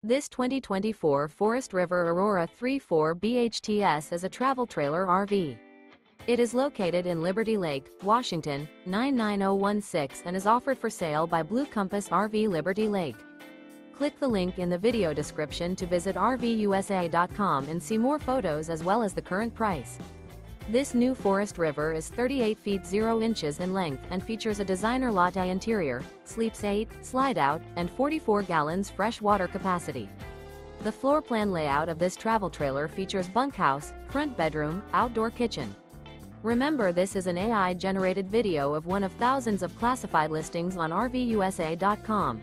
This 2024 Forest River Aurora 3.4 BHTS is a travel trailer RV. It is located in Liberty Lake, Washington, 99016 and is offered for sale by Blue Compass RV Liberty Lake. Click the link in the video description to visit RVUSA.com and see more photos as well as the current price. This new Forest River is 38 feet 0 inches in length and features a designer latte interior, sleeps 8, slide out, and 44 gallons fresh water capacity. The floor plan layout of this travel trailer features bunkhouse, front bedroom, outdoor kitchen. Remember, this is an AI-generated video of one of thousands of classified listings on RVUSA.com.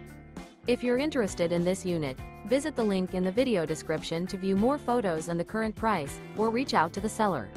If you're interested in this unit, visit the link in the video description to view more photos and the current price, or reach out to the seller.